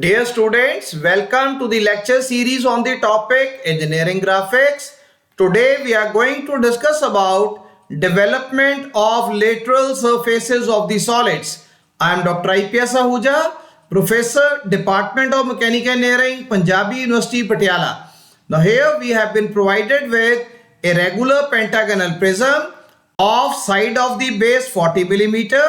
Dear students, welcome to the lecture series on the topic Engineering Graphics. Today we are going to discuss about development of lateral surfaces of the solids. I am Dr. IPS Ahuja, Professor, Department of Mechanical Engineering, Punjabi University, Patiala. Now here we have been provided with a regular pentagonal prism of side of the base 40 millimeter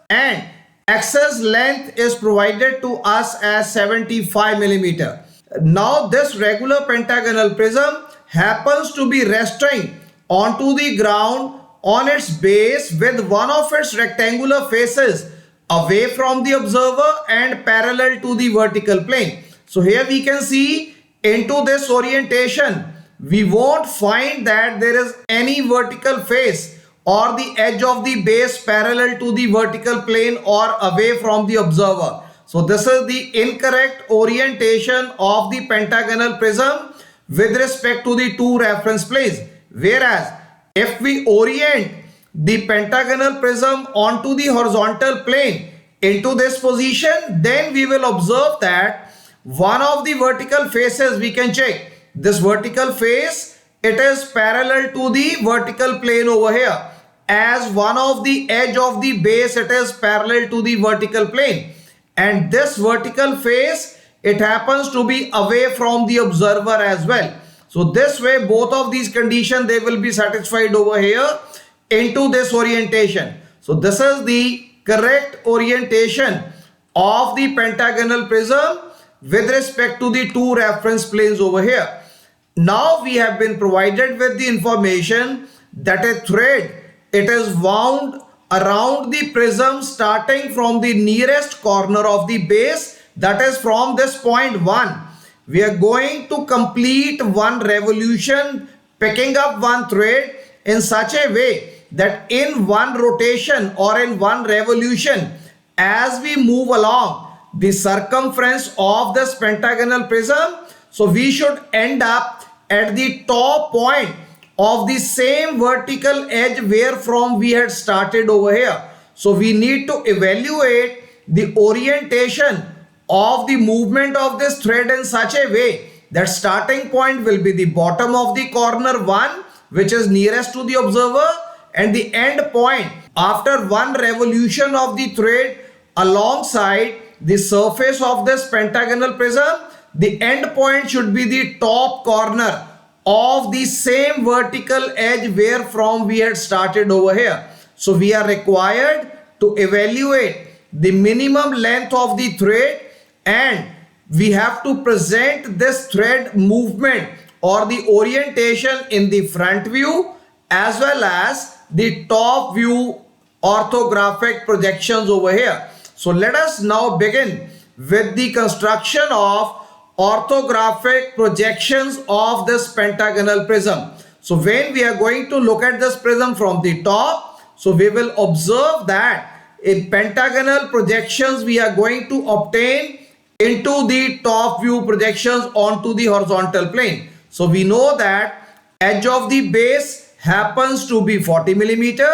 and axis length is provided to us as 75 millimeter. Now this regular pentagonal prism happens to be resting onto the ground on its base with one of its rectangular faces away from the observer and parallel to the vertical plane. So here we can see into this orientation we won't find that there is any vertical face or the edge of the base parallel to the vertical plane or away from the observer. So this is the incorrect orientation of the pentagonal prism with respect to the two reference planes. Whereas if we orient the pentagonal prism onto the horizontal plane into this position, then we will observe that one of the vertical faces, we can check this vertical face, it is parallel to the vertical plane over here. As one of the edge of the base, it is parallel to the vertical plane, and this vertical face, it happens to be away from the observer as well. So this way both of these conditions, they will be satisfied over here into this orientation. So this is the correct orientation of the pentagonal prism with respect to the two reference planes over here. Now we have been provided with the information that a thread, it is wound around the prism starting from the nearest corner of the base, that is from this point 1. We are going to complete one revolution picking up one thread in such a way that in one rotation or in one revolution, as we move along the circumference of this pentagonal prism, so we should end up at the top point of the same vertical edge where from we had started over here. So we need to evaluate the orientation of the movement of this thread in such a way that starting point will be the bottom of the corner 1, which is nearest to the observer, and the end point after one revolution of the thread alongside the surface of this pentagonal prism, the end point should be the top corner of the same vertical edge where from we had started over here. So we are required to evaluate the minimum length of the thread, and we have to present this thread movement or the orientation in the front view as well as the top view orthographic projections over here. So let us now begin with the construction of orthographic projections of this pentagonal prism. So when we are going to look at this prism from the top, so we will observe that in pentagonal projections we are going to obtain into the top view projections onto the horizontal plane. So we know that edge of the base happens to be 40 millimeter.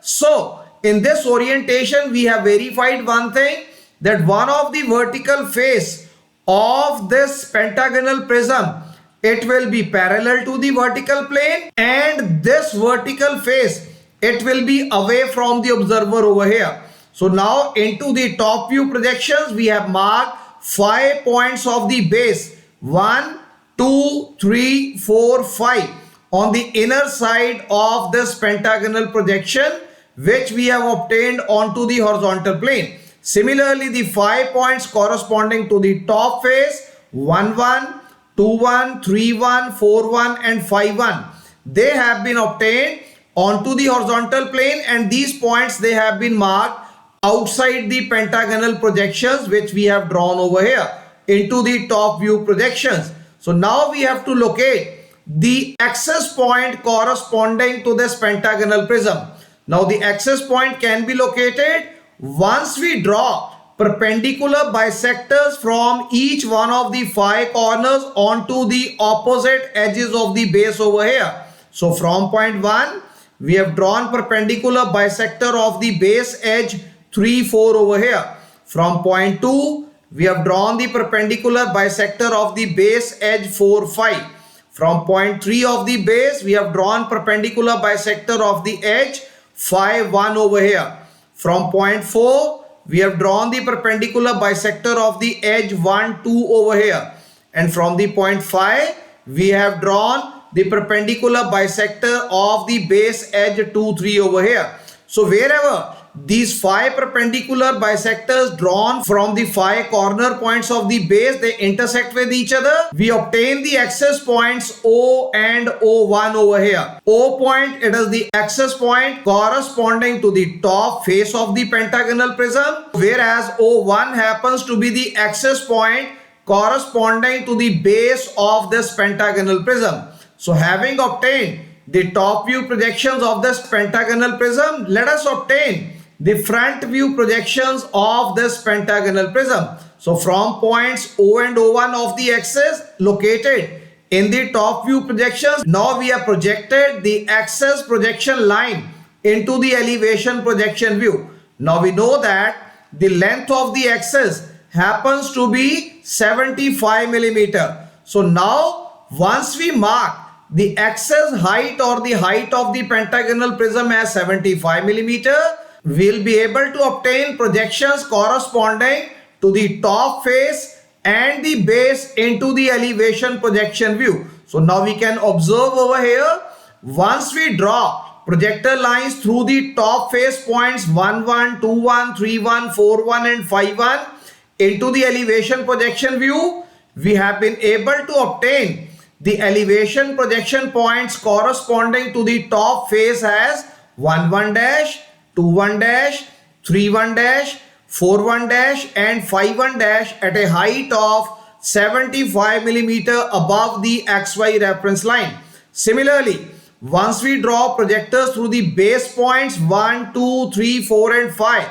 So in this orientation we have verified one thing, that one of the vertical face of this pentagonal prism, it will be parallel to the vertical plane, and this vertical face, it will be away from the observer over here. So now into the top view projections we have marked 5 points of the base, 1, 2, 3, 4, 5 on the inner side of this pentagonal projection which we have obtained onto the horizontal plane. Similarly, the 5 points corresponding to the top face 1, 1, 2, 1, 3, 1, 4, 1 and 5, 1. They have been obtained onto the horizontal plane, and these points, they have been marked outside the pentagonal projections which we have drawn over here into the top view projections. So now we have to locate the axis point corresponding to this pentagonal prism. Now the axis point can be located once we draw perpendicular bisectors from each one of the 5 corners onto the opposite edges of the base over here. So from point 1, we have drawn perpendicular bisector of the base edge 3, 4 over here. From point 2, we have drawn the perpendicular bisector of the base edge 4, 5. From point 3 of the base, we have drawn perpendicular bisector of the edge 5, 1 over here. From point 4, we have drawn the perpendicular bisector of the edge 1, 2 over here. And from the point 5, we have drawn the perpendicular bisector of the base edge 2, 3 over here. So wherever these 5 perpendicular bisectors drawn from the 5 corner points of the base, they intersect with each other, we obtain the axis points O and O1 over here. O point, it is the axis point corresponding to the top face of the pentagonal prism, whereas O1 happens to be the axis point corresponding to the base of this pentagonal prism. So having obtained the top view projections of this pentagonal prism, let us obtain the front view projections of this pentagonal prism. So from points O and O1 of the axis located in the top view projections, now we have projected the axis projection line into the elevation projection view. Now we know that the length of the axis happens to be 75 millimeter. So now once we mark the axis height or the height of the pentagonal prism as 75 millimeter, we'll be able to obtain projections corresponding to the top face and the base into the elevation projection view. So now we can observe over here, once we draw projector lines through the top face points 1, 1, 2, 1, 3, 1, 4, 1 and 5, 1 into the elevation projection view, we have been able to obtain the elevation projection points corresponding to the top face as 1, 1 dash, 2, 1 dash, 3, 1 dash, 4, 1 dash and 5, 1 dash at a height of 75 millimeter above the XY reference line. Similarly, once we draw projectors through the base points 1, 2, 3, 4 and 5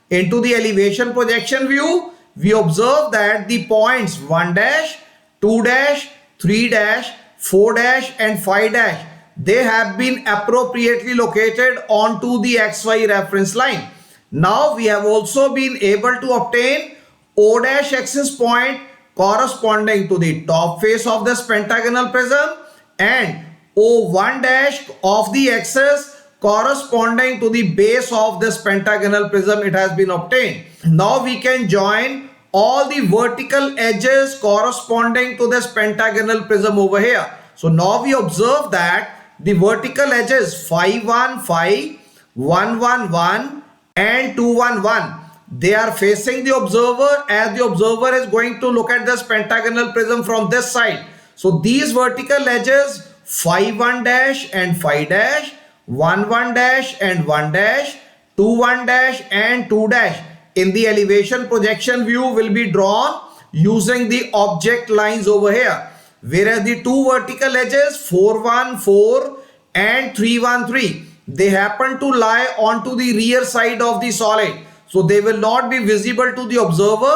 into the elevation projection view, we observe that the points 1 dash, 2 dash, 3 dash, 4 dash and 5 dash, they have been appropriately located onto the XY reference line. Now we have also been able to obtain O dash axis point corresponding to the top face of this pentagonal prism and O1 dash of the axis corresponding to the base of this pentagonal prism. It has been obtained. Now we can join all the vertical edges corresponding to this pentagonal prism over here. So now we observe that the vertical edges 5, 1, 5, 1, 1, 1 and 2, 1, 1, they are facing the observer as the observer is going to look at this pentagonal prism from this side. So these vertical edges 5, 1 dash and 5 dash, 1, 1 dash and 1 dash, 2, 1 dash and 2 dash in the elevation projection view will be drawn using the object lines over here. Whereas the two vertical edges 4, 1, 4 and 3, 1, 3, they happen to lie onto the rear side of the solid. So they will not be visible to the observer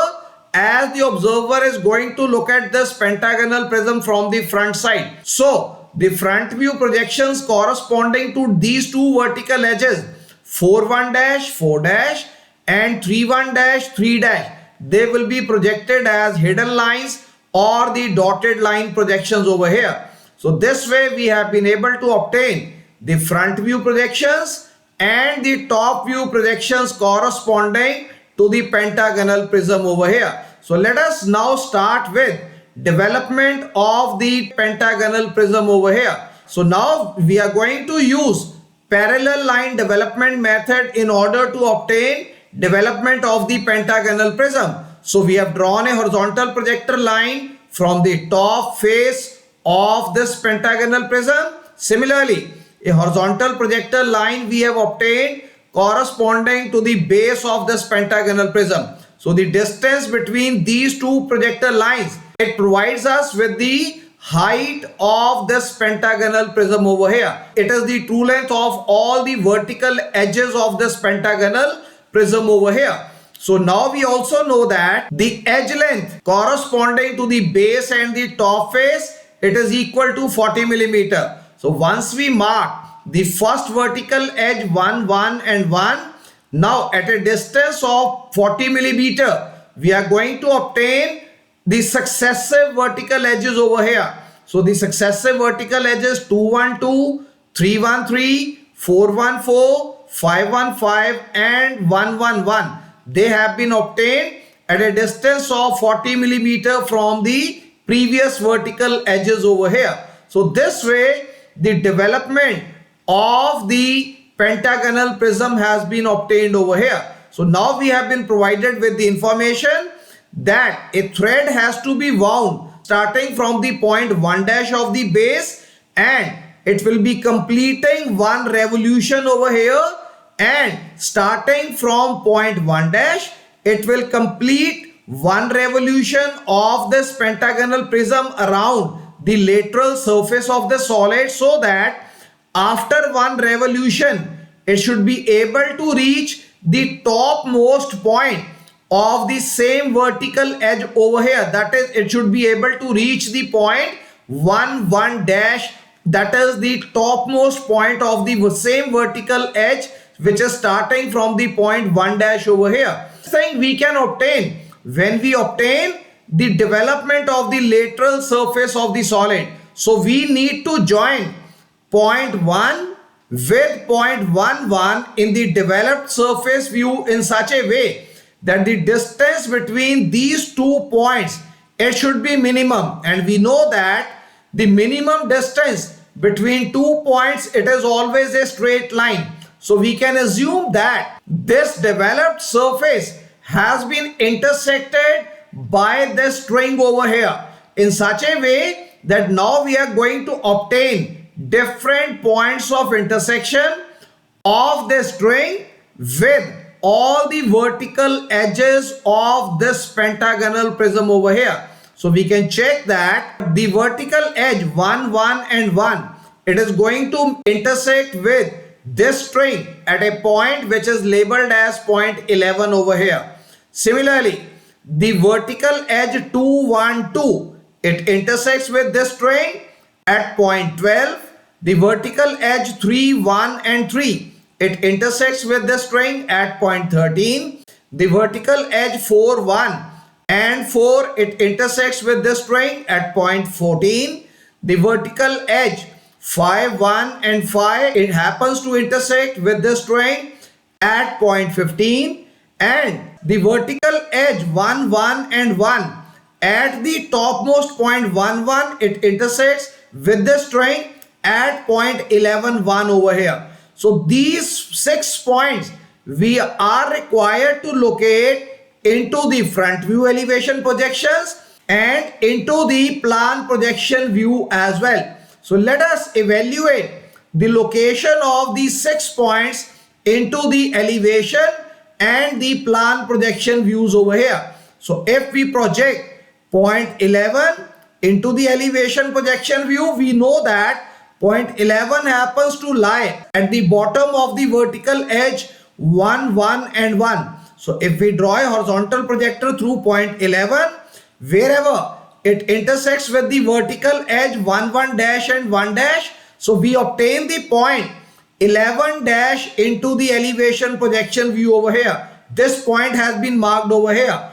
as the observer is going to look at this pentagonal prism from the front side. So the front view projections corresponding to these two vertical edges 4, 1 dash, 4 dash and 3, 1 dash, 3 dash, they will be projected as hidden lines or the dotted line projections over here. So this way we have been able to obtain the front view projections and the top view projections corresponding to the pentagonal prism over here. So let us now start with development of the pentagonal prism over here. So now we are going to use parallel line development method in order to obtain development of the pentagonal prism. So we have drawn a horizontal projector line from the top face of this pentagonal prism. Similarly, a horizontal projector line we have obtained corresponding to the base of this pentagonal prism. So the distance between these two projector lines, it provides us with the height of this pentagonal prism over here. It is the true length of all the vertical edges of this pentagonal prism over here. So now we also know that the edge length corresponding to the base and the top face, it is equal to 40 millimeter. So once we mark the first vertical edge 1, 1 and 1, now at a distance of 40 millimeter, we are going to obtain the successive vertical edges over here. So the successive vertical edges 212, 313, 414, 515 and 111. They have been obtained at a distance of 40 millimeter from the previous vertical edges over here. So this way the development of the pentagonal prism has been obtained over here. So now we have been provided with the information that a thread has to be wound starting from the point 1 dash of the base, and it will be completing one revolution over here, and starting from point 1 dash it will complete one revolution of this pentagonal prism around the lateral surface of the solid, so that after one revolution it should be able to reach the topmost point of the same vertical edge over here. That is, it should be able to reach the point 1 1 dash, that is the topmost point of the same vertical edge which is starting from the point 1 dash over here. This thing we can obtain when we obtain the development of the lateral surface of the solid. So we need to join point 1 with point 1 1 in the developed surface view in such a way that the distance between these 2 points, it should be minimum, and we know that the minimum distance between 2 points, it is always a straight line. So we can assume that this developed surface has been intersected by this string over here in such a way that now we are going to obtain different points of intersection of this string with all the vertical edges of this pentagonal prism over here. So we can check that the vertical edge 1 1 and 1, it is going to intersect with this string at a point which is labeled as point 11 over here. Similarly, the vertical edge 2 1 2, it intersects with this string at point 12. The vertical edge 3 1 and 3, it intersects with the string at point 13. The vertical edge 4 1 and 4, it intersects with the string at point 14. The vertical edge 5 1 and 5, it happens to intersect with the string at point 15. And the vertical edge 1 1 and 1, at the topmost point 1 1, it intersects with the string at point 11 1 over here. So these 6 points we are required to locate into the front view elevation projections and into the plan projection view as well. So let us evaluate the location of these 6 points into the elevation and the plan projection views over here. So if we project point 11 into the elevation projection view, we know that point 11 happens to lie at the bottom of the vertical edge 1 1 and 1. So if we draw a horizontal projector through point 11, wherever it intersects with the vertical edge 1 1 dash and 1 dash, so we obtain the point 11 dash into the elevation projection view over here. This point has been marked over here.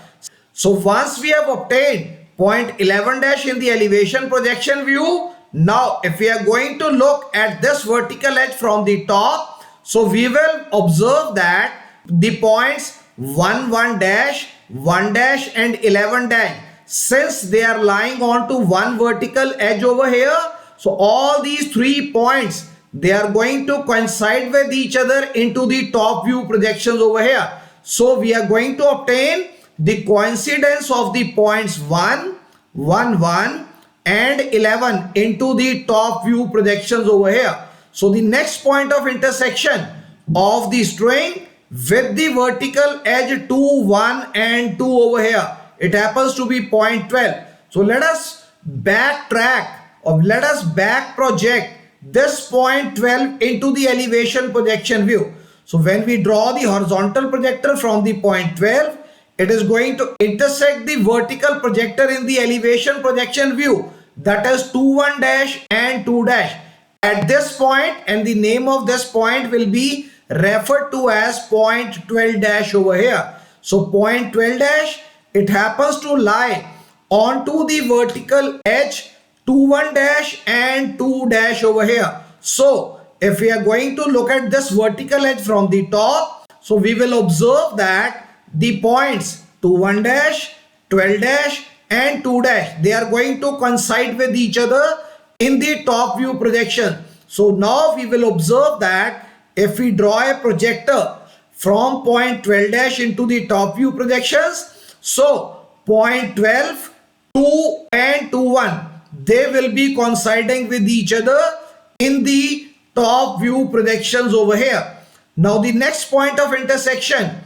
So once we have obtained point 11 dash in the elevation projection view, now if we are going to look at this vertical edge from the top, so we will observe that the points 1 1 dash, 1 dash and 11 dash, since they are lying onto one vertical edge over here, so all these 3 points, they are going to coincide with each other into the top view projections over here. So we are going to obtain the coincidence of the points 1 1 1 and 11 into the top view projections over here. So the next point of intersection of the string with the vertical edge 2 1 and 2 over here, it happens to be point 12. So let us backtrack, or let us back project this point 12 into the elevation projection view. So when we draw the horizontal projector from the point 12, it is going to intersect the vertical projector in the elevation projection view, that is 2 1 dash and 2 dash at this point, and the name of this point will be referred to as point 12 dash over here. So point 12 dash it happens to lie onto the vertical edge 21 dash and 2 dash over here. So if we are going to look at this vertical edge from the top, so we will observe that the points 21 dash, 12 dash and 2 dash, they are going to coincide with each other in the top view projection. So now we will observe that if we draw a projector from point 12 dash into the top view projections, so point 12, 2 and 2, 1, they will be coinciding with each other in the top view projections over here. Now the next point of intersection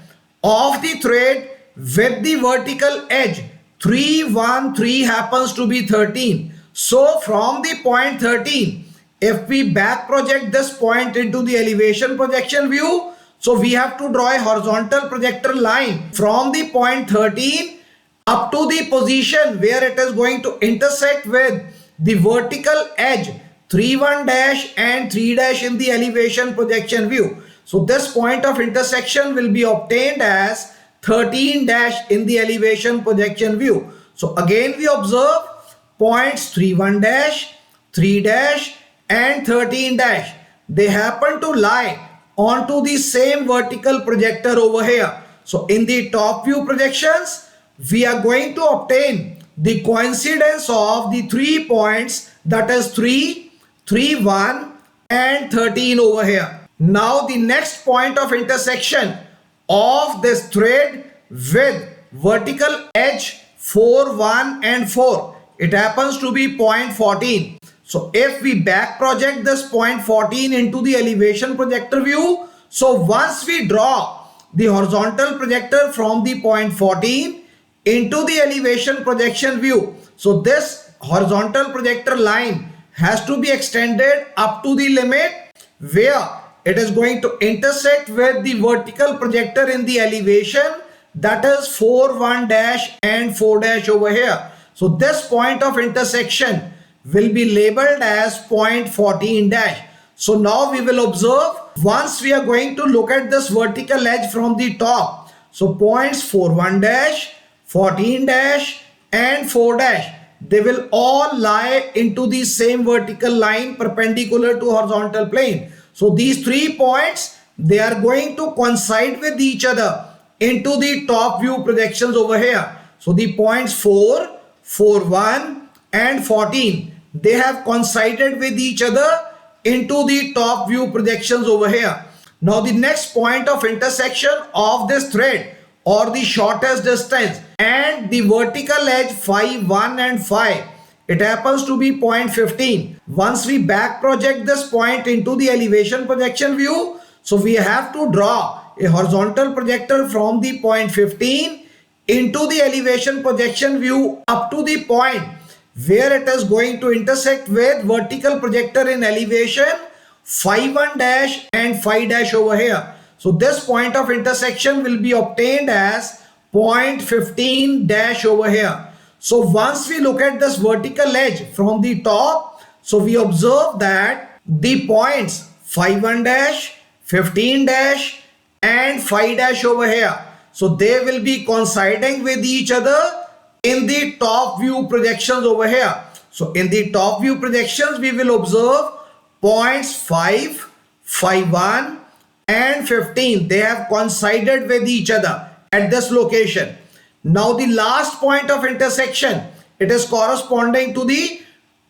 of the thread with the vertical edge 3, 1, 3 happens to be 13. So from the point 13, if we back project this point into the elevation projection view, so we have to draw a horizontal projector line from the point 13 up to the position where it is going to intersect with the vertical edge 3, 1 dash and 3 dash in the elevation projection view. So this point of intersection will be obtained as 13 dash in the elevation projection view. So again we observe points 3, 1 dash, 3 dash and 13 dash. They happen to lie onto the same vertical projector over here. So in the top view projections, we are going to obtain the coincidence of the 3 points, that is 3, 3, 1 and 13 over here. Now the next point of intersection of this thread with vertical edge 4, 1 and 4, it happens to be point 14. So if we back project this point 14 into the elevation projector view, so once we draw the horizontal projector from the point 14 into the elevation projection view, so this horizontal projector line has to be extended up to the limit where it is going to intersect with the vertical projector in the elevation, that is 4, 1 dash and 4 dash over here. So this point of intersection will be labeled as point 14 dash. So now we will observe, once we are going to look at this vertical edge from the top, so points 4, 1 dash, 14 dash and 4 dash, they will all lie into the same vertical line perpendicular to horizontal plane. So these 3 points, they are going to coincide with each other into the top view projections over here. So the points 4, 4, 1 and 14, they have coincided with each other into the top view projections over here. Now the next point of intersection of this thread or the shortest distance and the vertical edge 5, 1 and 5, it happens to be point 15. Once we back project this point into the elevation projection view, so we have to draw a horizontal projector from the point 15 into the elevation projection view up to the point where it is going to intersect with vertical projector in elevation 5, 1 dash and 5 dash over here. So this point of intersection will be obtained as point 15 dash over here. So once we look at this vertical edge from the top, so we observe that the points 5, 1 dash, 15 dash and 5 dash over here, so they will be coinciding with each other in the top view projections over here. So in the top view projections, we will observe points 5, 5, 1 and 15. They have coincided with each other at this location. Now the last point of intersection, it is corresponding to the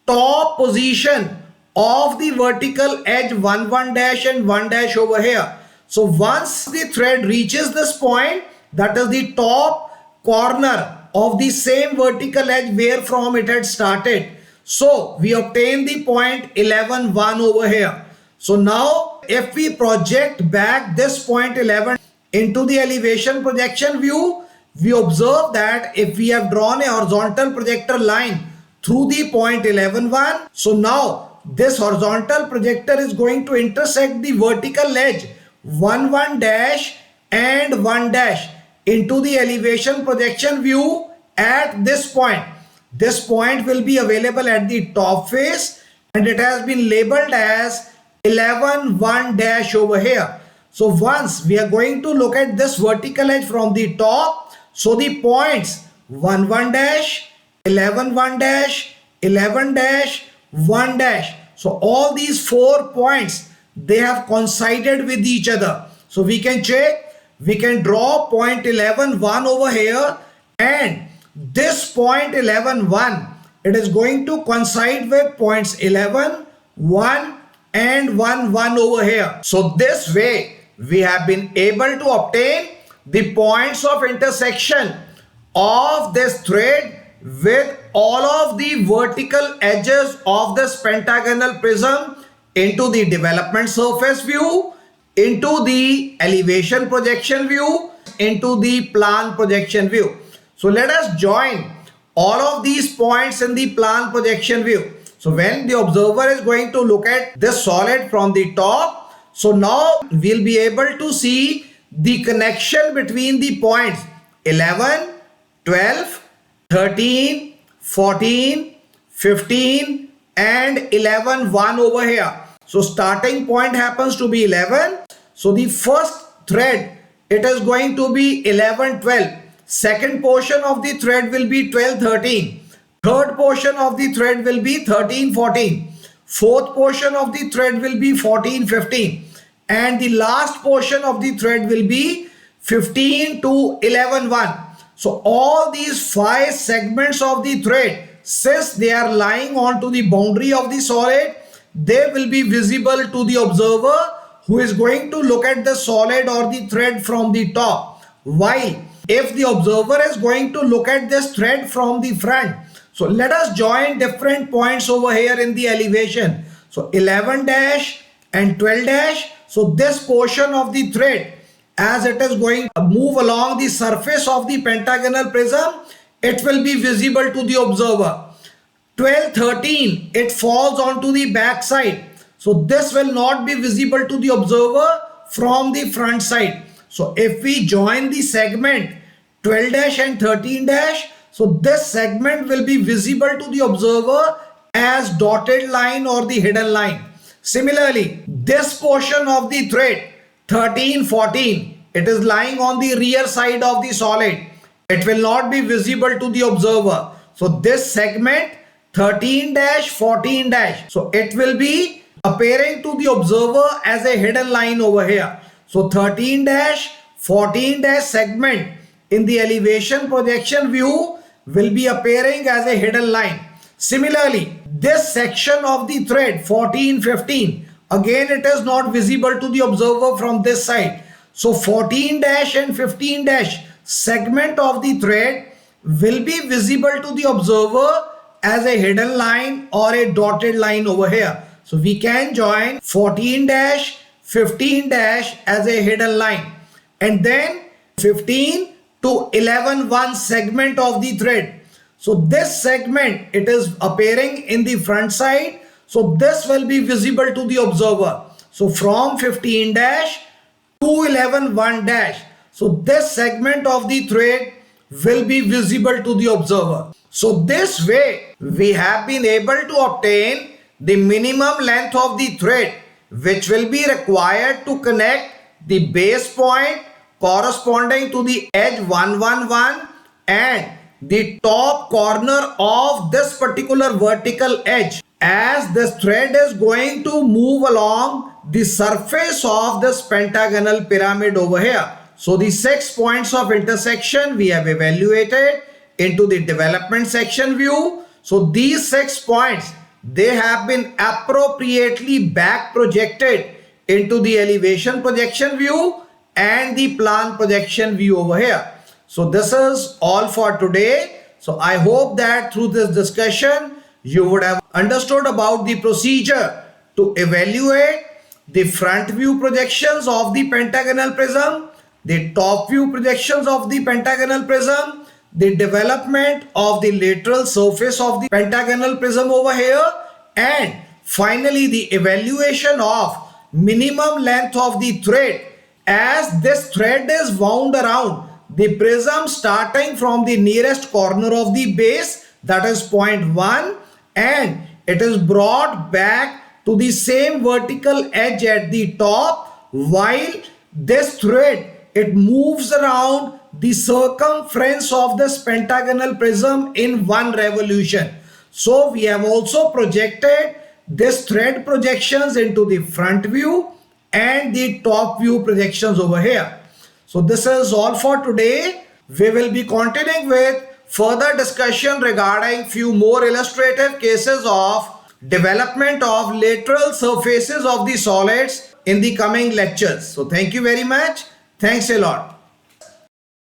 top position of the vertical edge 1, 1 dash and 1 dash over here. So once the thread reaches this point, that is the top corner of the same vertical edge where from it had started, so we obtain the point 11, 1 over here. So now if we project back this point 11 into the elevation projection view, we observe that if we have drawn a horizontal projector line through the point 11, 1, so now this horizontal projector is going to intersect the vertical edge 1, 1 dash and 1 dash into the elevation projection view at this point. This point will be available at the top face and it has been labeled as 11, 1 dash over here. So once we are going to look at this vertical edge from the top, so the points 1 1 dash, 11 1 dash, 11 dash, 1 dash. So all these 4 points, they have coincided with each other. So we can check, we can draw point 11 1 over here, and this point 11 1, it is going to coincide with points 11 1 and 1 1 over here. So this way we have been able to obtain the points of intersection of this thread with all of the vertical edges of this pentagonal prism into the development surface view, into the elevation projection view, into the plan projection view. So let us join all of these points in the plan projection view. So when the observer is going to look at this solid from the top, so now we'll be able to see the connection between the points 11, 12, 13, 14, 15 and 11 1 over here. So starting point happens to be 11. So the first thread, it is going to be 11 12. Second portion of the thread will be 12 13. Third portion of the thread will be 13 14. Fourth portion of the thread will be 14 15. And the last portion of the thread will be 15 to 11 1. So all these 5 segments of the thread, since they are lying onto the boundary of the solid, they will be visible to the observer who is going to look at the solid or the thread from the top. While if the observer is going to look at this thread from the front, so let us join different points over here in the elevation. So 11 dash and 12 dash. So this portion of the thread, as it is going to move along the surface of the pentagonal prism, it will be visible to the observer. 12 13, it falls onto the back side. So this will not be visible to the observer from the front side. So if we join the segment 12 dash and 13 dash, so this segment will be visible to the observer as dotted line or the hidden line. Similarly, this portion of the thread 13 14, it is lying on the rear side of the solid. It will not be visible to the observer. So this segment 13 dash 14 dash, so it will be appearing to the observer as a hidden line over here. So 13 dash 14 dash segment in the elevation projection view will be appearing as a hidden line. Similarly, this section of the thread 14 15, again it is not visible to the observer from this side. So 14 dash and 15 dash segment of the thread will be visible to the observer as a hidden line or a dotted line over here. So we can join 14 dash 15 dash as a hidden line, and then 15 to 11 1 segment of the thread. So this segment, it is appearing in the front side. So this will be visible to the observer. So from 15 dash to 11 1 dash. So this segment of the thread will be visible to the observer. So this way we have been able to obtain the minimum length of the thread which will be required to connect the base point corresponding to the edge 111 and the top corner of this particular vertical edge, as this thread is going to move along the surface of this pentagonal pyramid over here. So the 6 points of intersection we have evaluated into the development section view. So these 6 points, they have been appropriately back projected into the elevation projection view and the plan projection view over here. So this is all for today. So I hope that through this discussion you would have understood about the procedure to evaluate the front view projections of the pentagonal prism, the top view projections of the pentagonal prism, the development of the lateral surface of the pentagonal prism over here, and finally the evaluation of minimum length of the thread, as this thread is wound around the prism starting from the nearest corner of the base, that is point 1, and it is brought back to the same vertical edge at the top, while this thread, it moves around the circumference of this pentagonal prism in one revolution. So we have also projected this thread projections into the front view and the top view projections over here. So this is all for today. We will be continuing with further discussion regarding few more illustrative cases of development of lateral surfaces of the solids in the coming lectures. So thank you very much. Thanks a lot.